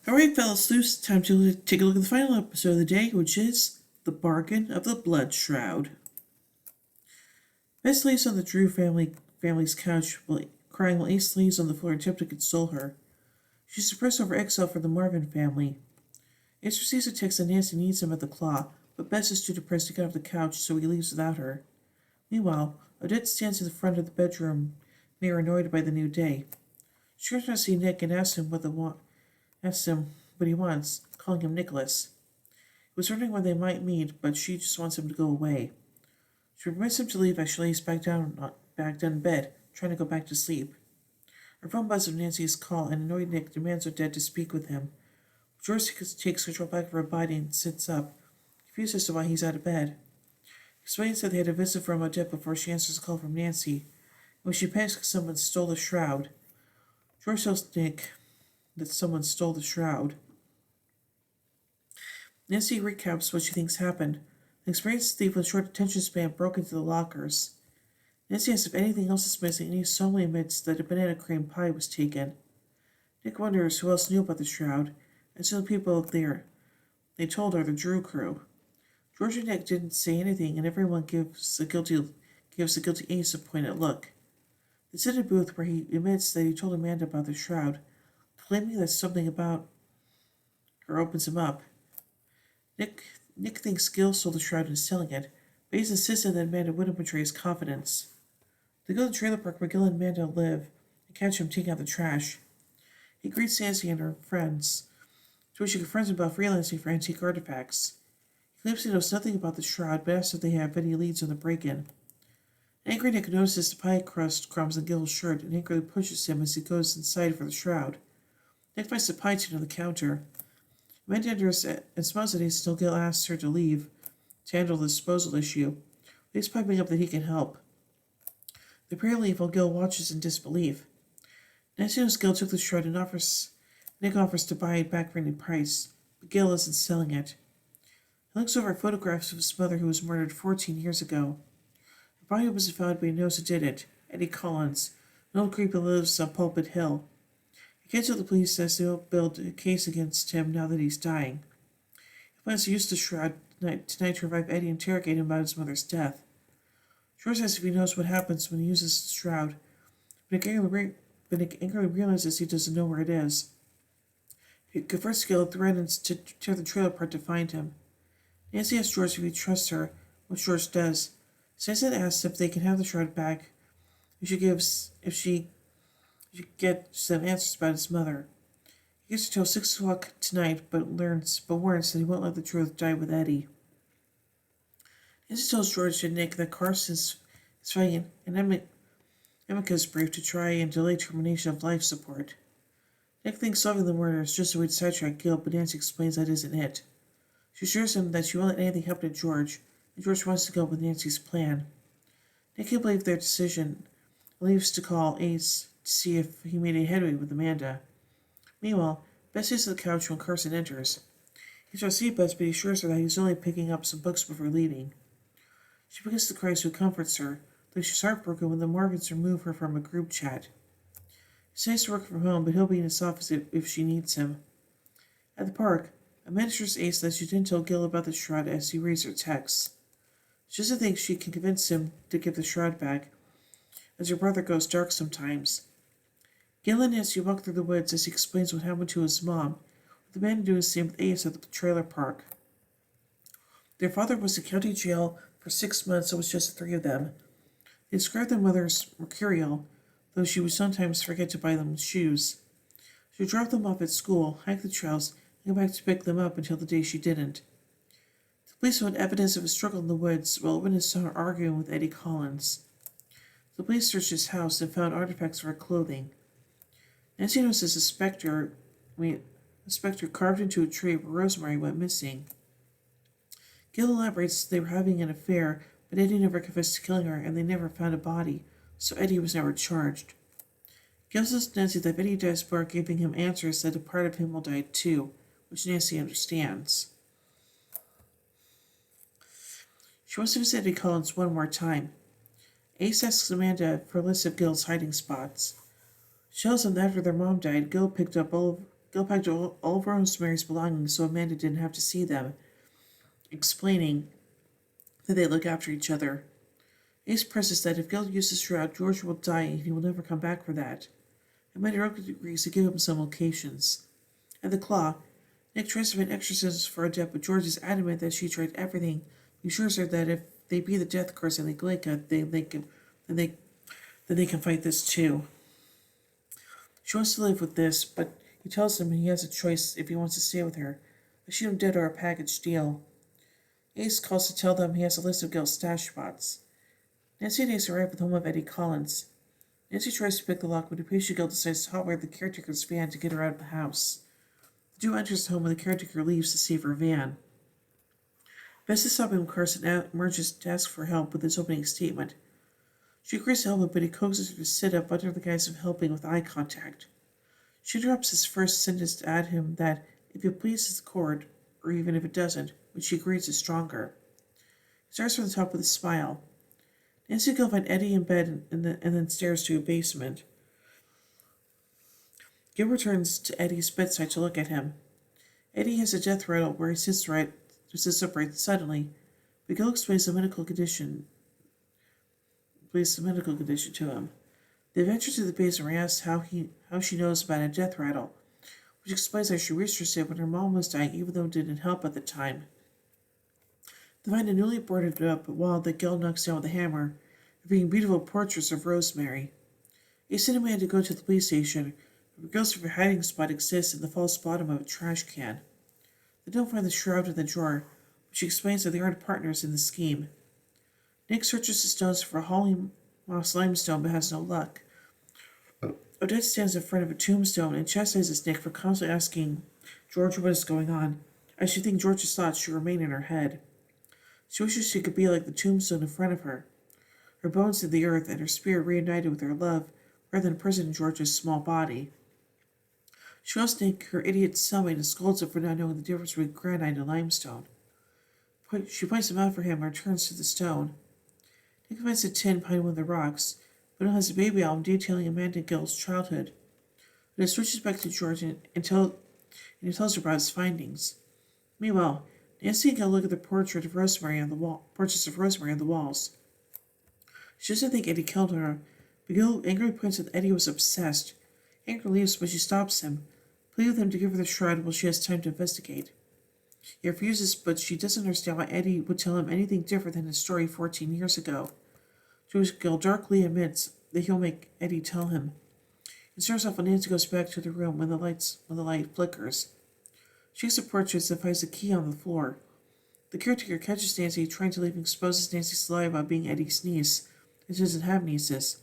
Alright, fellas, loose. Time to take a look at the final episode of the day, which is The Bargain of the Blood Shroud. Bess lays on the family's couch, crying while Ace lays on the floor attempt to console her. She's depressed over exile for the Marvin family. Ace receives a text that Nancy needs him at the Claw, but Bess is too depressed to get off the couch, so he leaves without her. Meanwhile, Odette stands in the front of the bedroom, mere annoyed by the new day. She turns to see Nick and asks him what he wants, calling him Nicholas. He was wondering when they might meet, but she just wants him to go away. She permits him to leave as she lays back down in bed, trying to go back to sleep. Her phone buzzes with Nancy's call, and annoyed Nick demands Odette to speak with him. George takes control back of her body and sits up, confused as to why he's out of bed. He explains that they had a visit from Odette before she answers a call from Nancy, and when she panics because someone stole the shroud. George tells Nick that someone stole the shroud. Nancy recaps what she thinks happened. An experienced thief with a short attention span broke into the lockers. Nancy asks if anything else is missing, and he solemnly admits that a banana cream pie was taken. Nick wonders who else knew about the shroud, and soon the people there. They told her the Drew crew. George and Nick didn't say anything, and everyone gives the guilty Ace a pointed look. They sit in a booth where he admits that he told Amanda about the shroud, claiming that something about her opens him up. Nick thinks Gil stole the shroud and is selling it, but he's insistent that Amanda wouldn't betray his confidence. They go to the trailer park where Gil and Amanda live and catch him taking out the trash. He greets Nancy and her friends, to which he confronts him about freelancing for antique artifacts. He claims he knows nothing about the shroud, but asks if they have any leads on the break-in. Angry Nick notices the pie crust crumbs on Gil's shirt and angrily pushes him as he goes inside for the shroud. Nick finds the pie tin on the counter. Amanda enters and smiles at Ace until Gil asks her to leave to handle the disposal issue. He's piping up that he can help. They pray leave while Gil watches in disbelief. Nancy knows Gil took the shroud and Nick offers to buy it back for any price, but Gil isn't selling it. He looks over photographs of his mother who was murdered 14 years ago. Her body wasn't found, but he knows who did it, Eddie Collins, an old creep who lives on Pulpit Hill. He can't tell the police as they'll build a case against him now that he's dying. He plans to use the shroud tonight to revive Eddie and interrogate him about his mother's death. George asks if he knows what happens when he uses the shroud, but Nick angrily realizes he doesn't know where it is. He confronts Gil and threatens to tear the trailer apart to find him. Nancy asks George if he trusts her, which George does. Sansa asks if they can have the shroud back if she get some answers about his mother. He gets until 6 o'clock tonight, but warns that he won't let the truth die with Eddie. Nancy tells George and Nick that Carson is fighting an amicus brief to try and delay termination of life support. Nick thinks solving the murder is just a way to sidetrack Gil, but Nancy explains that isn't it. She assures him that she won't let anything happen to George, and George wants to go with Nancy's plan. Nick can't believe their decision and leaves to call Ace to see if he made any headway with Amanda. Meanwhile, Bess sits on the couch when Carson enters. He tries to see Bess, but he assures her that he's only picking up some books before leaving. She begins to cry, so he comforts her, though she's heartbroken when the Marvins remove her from a group chat. He says to work from home, but he'll be in his office if she needs him. At the park, Amanda assures Ace that she didn't tell Gil about the shroud as he reads her texts. She doesn't think she can convince him to give the shroud back, as her brother goes dark sometimes. Gil and Nancy walk through the woods as he explains what happened to his mom, with the man doing the same with Ace at the trailer park. Their father was in county jail for 6 months, so it was just the three of them. They described their mother as mercurial, though she would sometimes forget to buy them shoes. She would drop them off at school, hike the trails, and come back to pick them up until the day she didn't. The police found evidence of a struggle in the woods while a witness saw her arguing with Eddie Collins. The police searched his house and found artifacts for her clothing. Nancy notices a specter carved into a tree where Rosemary went missing. Gil elaborates they were having an affair, but Eddie never confessed to killing her, and they never found a body, so Eddie was never charged. Gil tells Nancy that if Eddie dies by giving him answers, that a part of him will die too, which Nancy understands. She wants to visit Eddie Collins one more time. Ace asks Amanda for a list of Gil's hiding spots. She tells him that after their mom died, Gil picked up all Gil packed all of Rosemary's belongings so Amanda didn't have to see them, explaining that they look after each other. Ace presses that if Gil uses Shroud, George will die and he will never come back for that. Amanda agrees to give him some locations. At the Claw, Nick tries to find exorcisms for Odette, but George is adamant that she tried everything. He assures her that if they beat the death curse in the Galeka, then they can fight this too. She wants to live with this, but he tells him he has a choice if he wants to stay with her. A shoot him dead or a package deal. Ace calls to tell them he has a list of Gil's stash spots. Nancy and Ace arrive at the home of Eddie Collins. Nancy tries to pick the lock, but impatient Gil decides to hotwire the caretaker's van to get her out of the house. The duo enters the home and the caretaker leaves to save her van. Bess is stopping when Carson emerges to ask for help with his opening statement. She agrees to help him, but he coaxes her to sit up under the guise of helping with eye contact. She interrupts his first sentence to add him that if it pleases the court, or even if it doesn't, which she agrees is stronger. He starts from the top with a smile. Nancy and Gil find Eddie in bed and then stairs to a basement. Gil returns to Eddie's bedside to look at him. Eddie has a death rattle where he sits upright suddenly, but Gil explains the medical condition to him. They venture to the basement where he asks how she knows about a death rattle, which explains how she researched it when her mom was dying, even though it didn't help at the time. They find a newly boarded up wall that Gil knocks down with a hammer, revealing beautiful portraits of Rosemary. Ace and Amanda go to the police station, where Gil's favorite hiding spot exists in the false bottom of a trash can. They don't find the shroud in the drawer, but she explains that they aren't partners in the scheme. Nick searches the stones for a Holly Moss limestone but has no luck. Odette stands in front of a tombstone and chastises Nick for constantly asking George what is going on, as she thinks George's thoughts should remain in her head. She wishes she could be like the tombstone in front of her, her bones in the earth and her spirit reunited with her love, rather than imprisoned in George's small body. She calls Nick her idiot cellmate and scolds him for not knowing the difference between granite and limestone. She points him out for him and returns to the stone. Nick finds a tin behind one of the rocks, but it has a baby album detailing Amanda Gill's childhood. And it switches back to George and he tells her about his findings. Meanwhile, Nancy and Gil look at the portraits of Rosemary on the walls. She doesn't think Eddie killed her, but Gil angrily points out that Eddie was obsessed. Anger leaves, but she stops him, pleading with him to give her the shroud while she has time to investigate. He refuses, but she doesn't understand why Eddie would tell him anything different than his story 14 years ago. To which Gil darkly admits that he'll make Eddie tell him. He starts off when Nancy goes back to the room when the light flickers. She takes the portraits and finds the key on the floor. The caretaker catches Nancy trying to leave and exposes Nancy's lie about being Eddie's niece, and she doesn't have nieces.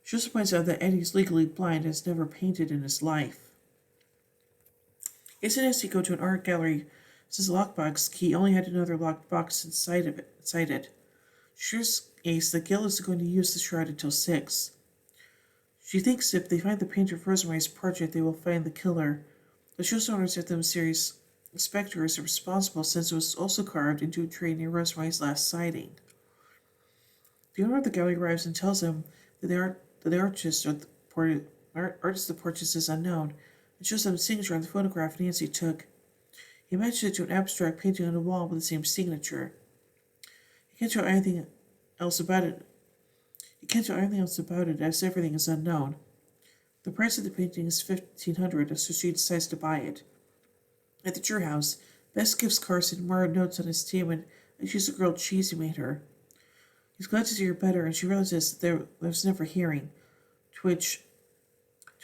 She also points out that Eddie's legally blind and has never painted in his life. Ace and Nancy go to an art gallery since the lockbox key only had another locked box inside it. She assures Ace that Gil is going to use the shroud until 6. She thinks if they find the painter of Rosemary's portrait, they will find the killer. But she also wonders if the mysterious spectre is responsible since it was also carved into a tree near Rosemary's last sighting. The owner of the gallery arrives and tells him that the artist of the portraits is unknown, and shows them a signature on the photograph Nancy took. He matches it to an abstract painting on the wall with the same signature. He can't tell anything else about it as everything is unknown. The price of the painting is $1,500, so she decides to buy it. At the Jur house, Bess gives Carson more notes on his statement and she's the grilled cheese he made her. He's glad to see her better, and she realizes that there was never a hearing, to which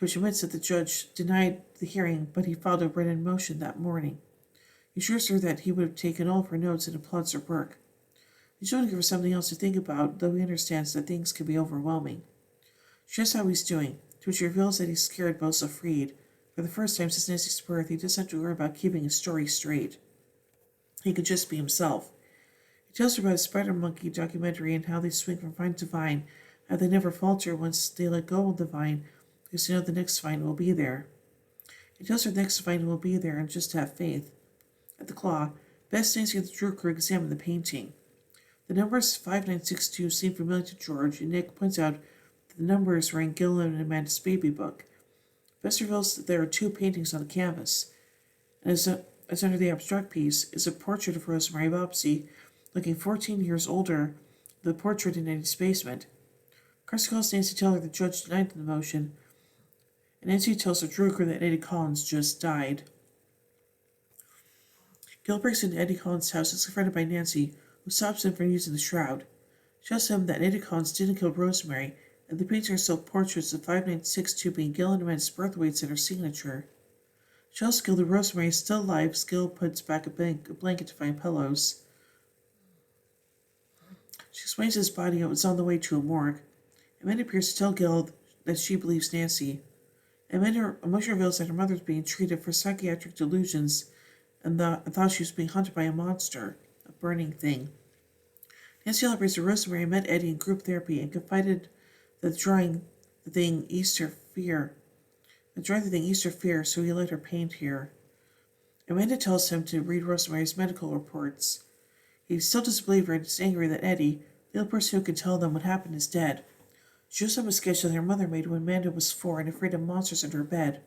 admits that the judge denied the hearing, but he filed a written motion that morning. He assures her that he would have taken all of her notes and applauds her work. He's trying to give her something else to think about, though he understands that things can be overwhelming. She asks how he's doing, to which he reveals that he's scared but also freed. For the first time since Nancy's birth, he doesn't have to worry about keeping his story straight. He can just be himself. He tells her about a spider monkey documentary and how they swing from vine to vine, how they never falter once they let go of the vine, because they know the next vine will be there. He tells her the next vine will be there and just have faith. At the Claw, Bess, Nancy, and the Drew crew examine the painting. The numbers 5962 seem familiar to George, and Nick points out that the numbers were in Gil and Amanda's baby book. Bess reveals that there are two paintings on the canvas, and as under the abstract piece is a portrait of Rosemary Bobbsey, looking 14 years older than the portrait in Eddie's basement. Carson calls Nancy to tell her the judge denied the motion, and Nancy tells the Druker that Eddie Collins just died. Gil breaks into Eddie Collins' house and is confronted by Nancy, who stops him from using the shroud. She tells him that Eddie Collins didn't kill Rosemary, and the painter self portraits of 5962 being Gil and Amanda's birth weights and her signature. She tells Gil that Rosemary is still alive as Gil puts back a blanket to find pillows. She explains his body was on the way to a morgue. Amanda appears to tell Gil that she believes Nancy. Amanda emotionally reveals that her mother is being treated for psychiatric delusions and thought she was being hunted by a monster, a burning thing. Nancy elaborates that Rosemary met Eddie in group therapy and confided that drawing the thing Easter fear, so he let her paint here. Amanda tells him to read Rosemary's medical reports. He still doesn't believe her and is angry that Eddie, the only person who can tell them what happened, is dead. She shows him a sketch that her mother made when Amanda was 4 and afraid of monsters under her bed.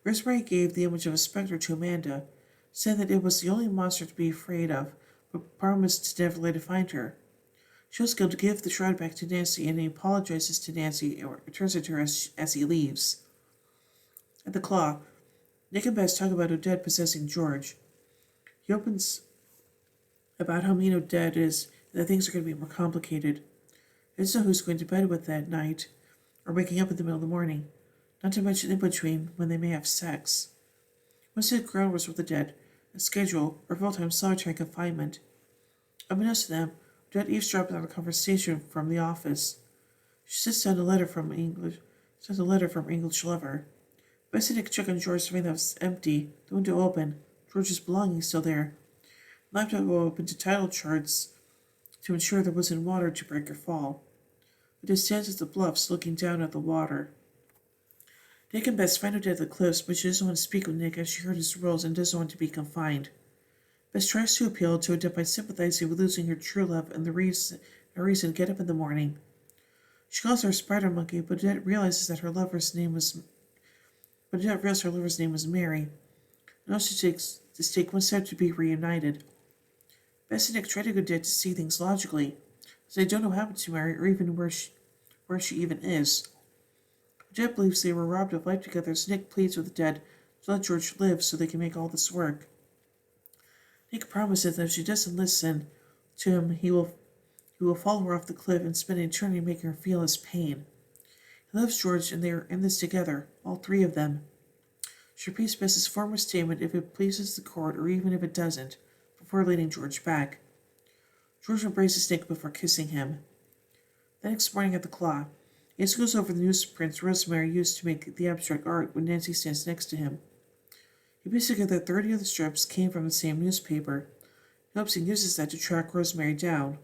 Rosemary gave the image of a specter to Amanda, saying that it was the only monster to be afraid of, but promised to never let it find her. She tells Gil to give the shroud back to Nancy, and he apologizes to Nancy and returns it to her as he leaves. At the Claw, Nick and Bess talk about Odette possessing George. He opens about how mean Odette is and that things are going to be more complicated. He doesn't know who's going to bed with that night, or waking up in the middle of the morning, not to mention in between when they may have sex. Most of the ground was with Odette, a schedule, or full-time solitary confinement. Unbeknownst to them, Odette eavesdropped on a conversation from the office. She sends a letter from English lover. Bess and Nick check on George to find that it was empty, the window open, George's belongings still there. Laptop open to title charts to ensure there wasn't water to break or fall. Odette stands at the bluffs looking down at the water. Nick and Bess find Odette at the cliffs, but she doesn't want to speak with Nick as she heard his rules and doesn't want to be confined. Bess tries to appeal to Odette by sympathizing with losing her true love and the reason to get up in the morning. She calls her a spider monkey, but Odette realizes her lover's name was Mary, and also takes one step to be reunited. Bess and Nick try to get Odette to see things logically, as they don't know what happened to Mary or even where she even is. Odette believes they were robbed of life together, so Nick pleads with Odette to let George live so they can make all this work. Nick promises that if she doesn't listen to him, he will follow her off the cliff and spend an eternity making her feel his pain. He loves George, and they are in this together, all three of them. She repeats Bess's former statement if it pleases the court or even if it doesn't, before leading George back. George embraces Nick before kissing him. The next morning at the Claw, he goes over the newsprints Rosemary used to make the abstract art when Nancy stands next to him. He puts together 30 of the strips came from the same newspaper. He hopes he uses that to track Rosemary down.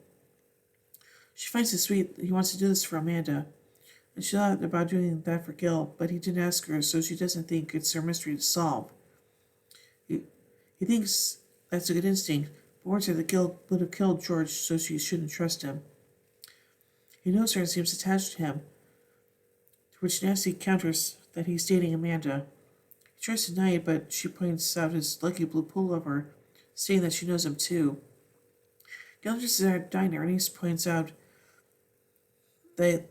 She finds it sweet that he wants to do this for Amanda, and she thought about doing that for Gil, but he didn't ask her, so she doesn't think it's her mystery to solve. He thinks that's a good instinct, but warns her that Gil would have killed George, so she shouldn't trust him. He knows her and seems attached to him, to which Nancy counters that he's dating Amanda. He tries to deny it, but she points out his lucky blue pullover, saying that she knows him too. Gil enters their diner, and he points out they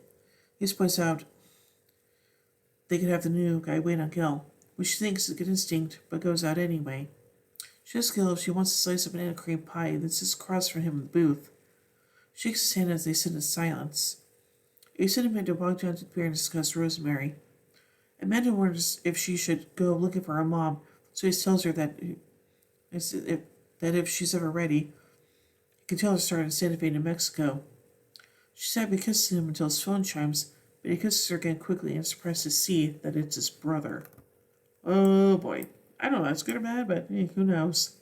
could have the new guy wait on Gil, which she thinks is a good instinct, but goes out anyway. She asks Gil if she wants a slice of banana cream pie that sits across from him in the booth. She shakes his hand as they sit in silence. Ace and Amanda walk down to the pier and discuss Rosemary. Amanda wonders if she should go looking for her mom, so he tells her that if she's ever ready, he can tell her to start in Santa Fe, New Mexico. She's happy to kiss him until his phone chimes, but he kisses her again quickly and is surprised to see that it's his brother. Oh boy. I don't know if that's good or bad, but who knows.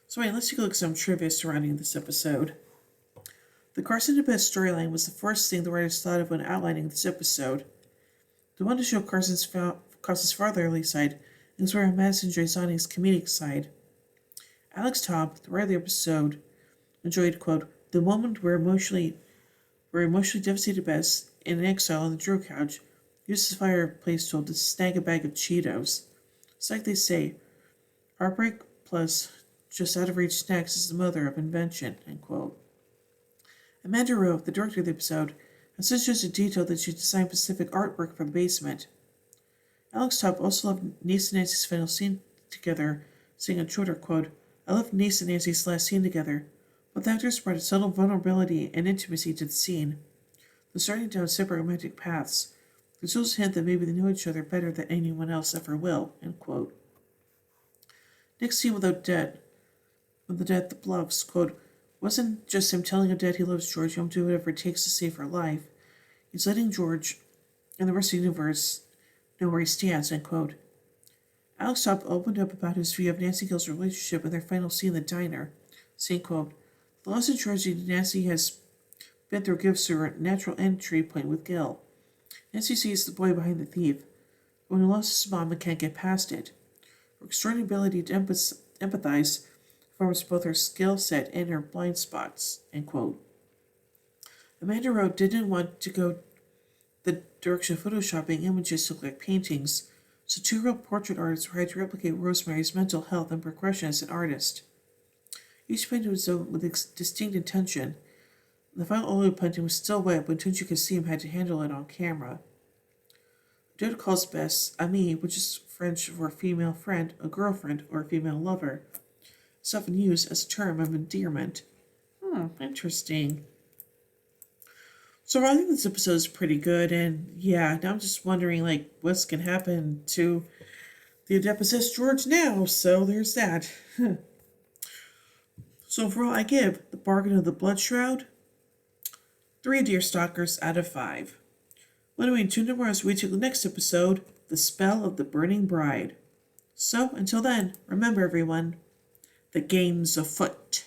So anyway, let's take a look at some trivia surrounding this episode. The Carson and Bess storyline was the first thing the writers thought of when outlining this episode. They wanted to show Carson's fatherly side and explore Madison Drazani's comedic side. Alex Taub, the writer of the episode, enjoyed, quote, the moment where emotionally devastated Bess in exile on the Drew couch Uses the fireplace tool to snag a bag of Cheetos. It's like they say, heartbreak plus just out of reach snacks is the mother of invention, end quote. Amanda Rowe, the director of the episode, has suggested detail that she designed specific artwork for the basement. Alex Tubb also loved Niece and Nancy's final scene together, saying on Twitter, quote, I loved Niece and Nancy's last scene together. Both actors brought a subtle vulnerability and intimacy to the scene. They're starting down separate romantic paths. There's also a hint that maybe they know each other better than anyone else ever will, end quote. Next scene with Odette, the bluffs, quote, wasn't just him telling Odette he loves George, he'll do whatever it takes to save her life. He's letting George and the rest of the universe know where he stands, end quote. Alex Tubb opened up about his view of Nancy Gill's relationship in their final scene in the diner, saying, quote, the loss of tragedy Nancy has been through gives her a natural entry point with Gil. Nancy sees the boy behind the thief, but when he lost his mom and can't get past it. Her extraordinary ability to empathize forms both her skill set and her blind spots, end quote. Amanda Rowe didn't want to go the direction of photoshopping images to look like paintings, so two real portrait artists were hired to replicate Rosemary's mental health and progression as an artist. Each painting was done with distinct intention. The final oil painting was still wet, but until you could see him had to handle it on camera. Odette calls Bess amie, which is French for a female friend, a girlfriend, or a female lover. It's often used as a term of endearment. Interesting. So I think this episode is pretty good, and yeah, now I'm just wondering, like, what's going to happen to the Odette-possessed George now, so there's that. So overall, I give The Bargain of the Blood Shroud 3 Deerstalkers out of 5. When we tune in as we take the next episode, The Spell of the Burning Bride. So, until then, remember everyone, the game's afoot.